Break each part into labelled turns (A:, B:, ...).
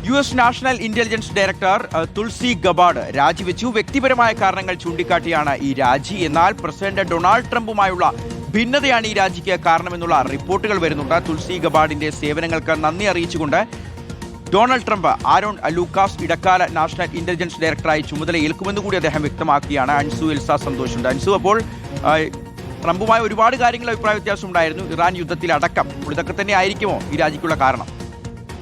A: US national intelligence director Tulsi Gabbard രാജിവെച്ചു. വ്യക്തിപരമായ കാരണങ്ങൾ ചൂണ്ടിക്കാട്ടിയാണ് ഈ രാജി. എന്നാൽ പ്രസിഡന്റ് ഡൊണാൾഡ് ട്രംപുമായുള്ള ഭിന്നതയാണ് ഈ രാജിക്ക് കാരണമെന്നുള്ള റിപ്പോർട്ടുകൾ വരുന്നുണ്ട്. തുൾസി ഗബാർഡിന്റെ സേവനങ്ങൾക്ക് നന്ദി അറിയിച്ചുകൊണ്ട് ഡൊണാൾഡ് ട്രംപ് ആരോൺ ലൂക്കാസ് ഇടക്കാല നാഷണൽ ഇന്റലിജൻസ് ഡയറക്ടറായി ചുമതലയേൽക്കുമെന്ന് കൂടി അദ്ദേഹം വ്യക്തമാക്കിയാണ്. അൻസു എൽസ സന്തോഷുണ്ട്. അൻസു, അപ്പോൾ ട്രംപുമായി ഒരുപാട് കാര്യങ്ങൾ അഭിപ്രായ വ്യത്യാസം ഉണ്ടായിരുന്നു, ഇറാൻ യുദ്ധത്തിലടക്കം. ഇതൊക്കെ തന്നെ ആയിരിക്കുമോ ഈ രാജിക്കുള്ള കാരണം?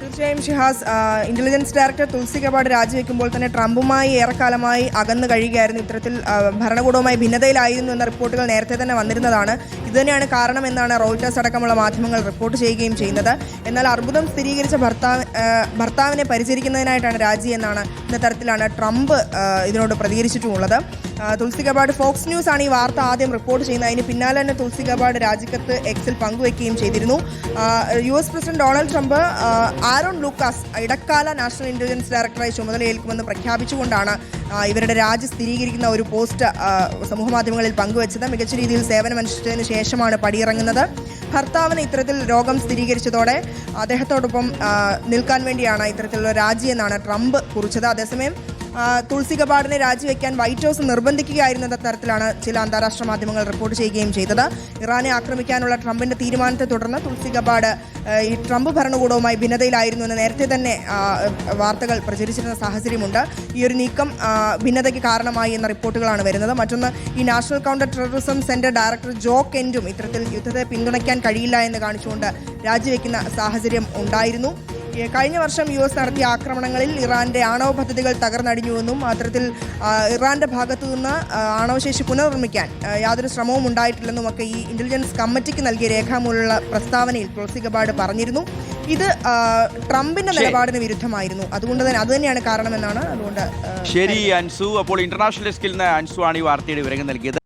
B: തീർച്ചയായും ഷിഹാസ്, ഇന്റലിജൻസ് ഡയറക്ടർ തുൾസി ഗബാർഡ് രാജിവെക്കുമ്പോൾ തന്നെ ട്രംപുമായി ഏറെക്കാലമായി അകന്നു കഴിയുകയായിരുന്നു. ഇത്തരത്തിൽ ഭരണകൂടവുമായി ഭിന്നതയിലായിരുന്നു എന്ന റിപ്പോർട്ടുകൾ നേരത്തെ തന്നെ വന്നിരുന്നതാണ്. ഇതുതന്നെയാണ് കാരണമെന്നാണ് റോയിട്ടേഴ്സ് അടക്കമുള്ള മാധ്യമങ്ങൾ റിപ്പോർട്ട് ചെയ്യുകയും ചെയ്യുന്നത്. എന്നാൽ അർബുദം സ്ഥിരീകരിച്ച ഭർത്താവിനെ പരിചരിക്കുന്നതിനായിട്ടാണ് രാജി എന്നാണ് എന്ന തരത്തിലാണ് ട്രംപ് ഇതിനോട് പ്രതികരിച്ചിട്ടുമുള്ളത്. തുൾസി ഗബാർഡ് ഫോക്സ് ന്യൂസ് ആണ് ഈ വാർത്ത ആദ്യം റിപ്പോർട്ട് ചെയ്യുന്നത്. അതിന് പിന്നാലെ തന്നെ തുൾസി ഗബാർഡ് രാജിക്കത്ത് എക്സിൽ പങ്കുവയ്ക്കുകയും ചെയ്തിരുന്നു. US president Donald Trump Aaron Lucas ഇടക്കാല നാഷണൽ ഇന്റലിജൻസ് ഡയറക്ടറായി ചുമതലയേൽക്കുമെന്ന് പ്രഖ്യാപിച്ചുകൊണ്ടാണ് ഇവരുടെ രാജി സ്ഥിരീകരിക്കുന്ന ഒരു പോസ്റ്റ് സമൂഹമാധ്യമങ്ങളിൽ പങ്കുവച്ചത്. മികച്ച രീതിയിൽ സേവനമനുഷ്ഠിച്ചതിന് ശേഷമാണ് പടിയിറങ്ങുന്നത്. ഭർത്താവിന് ഇത്തരത്തിൽ രോഗം സ്ഥിരീകരിച്ചതോടെ അദ്ദേഹത്തോടൊപ്പം നിൽക്കാൻ വേണ്ടിയാണ് ഇത്തരത്തിലുള്ള രാജി എന്നാണ് ട്രംപ് കുറിച്ചത്. അതേസമയം തുൾസി ഗബാർഡിനെ രാജിവെക്കാൻ വൈറ്റ് ഹൗസ് നിർബന്ധിക്കുകയായിരുന്ന തരത്തിലാണ് ചില അന്താരാഷ്ട്ര മാധ്യമങ്ങൾ റിപ്പോർട്ട് ചെയ്യുകയും ചെയ്തത്. ഇറാനെ ആക്രമിക്കാനുള്ള ട്രംപിന്റെ തീരുമാനത്തെ തുടർന്ന് തുൾസി ഗബാർഡ് ഈ ട്രംപ് ഭരണകൂടവുമായി ഭിന്നതയിലായിരുന്നു എന്ന് നേരത്തെ തന്നെ വാർത്തകൾ പ്രചരിച്ചിരുന്ന സാഹചര്യമുണ്ട്. ഈ ഒരു നീക്കം ഭിന്നതയ്ക്ക് കാരണമായി എന്ന റിപ്പോർട്ടുകളാണ് വരുന്നത്. മറ്റൊന്ന്, ഈ national counter terrorism centre director Joe കെന്റും ഇത്തരത്തിൽ യുദ്ധത്തെ പിന്തുണയ്ക്കാൻ കഴിയില്ല എന്ന് കാണിച്ചുകൊണ്ട് രാജിവെക്കുന്ന സാഹചര്യം ഉണ്ടായിരുന്നു. കഴിഞ്ഞ വർഷം US നടത്തിയ ആക്രമണങ്ങളിൽ ഇറാന്റെ ആണവ പദ്ധതികൾ തകർന്നടിഞ്ഞുവെന്നും അത്തരത്തിൽ ഇറാന്റെ ഭാഗത്തു നിന്ന് ആണവശേഷി പുനർനിർമ്മിക്കാൻ യാതൊരു ശ്രമവും ഉണ്ടായിട്ടില്ലെന്നും ഒക്കെ ഈ ഇന്റലിജൻസ് കമ്മിറ്റിക്ക് നൽകിയ രേഖാമൂലമുള്ള പ്രസ്താവനയിൽ തുൾസി ഗബാർഡ് പറഞ്ഞിരുന്നു. ഇത് ട്രംപിന്റെ നിലപാടിന് വിരുദ്ധമായിരുന്നു. അതുകൊണ്ട് തന്നെ അതുതന്നെയാണ് കാരണമെന്നാണ്. അതുകൊണ്ട്
A: ശരി അൻസു, അപ്പോൾ ഇന്റർനാഷണൽ ഡെസ്കിൽ നിന്ന് അൻസു ആണ് ഈ വാർത്തയുടെ വിവരങ്ങൾ നൽകിയത്.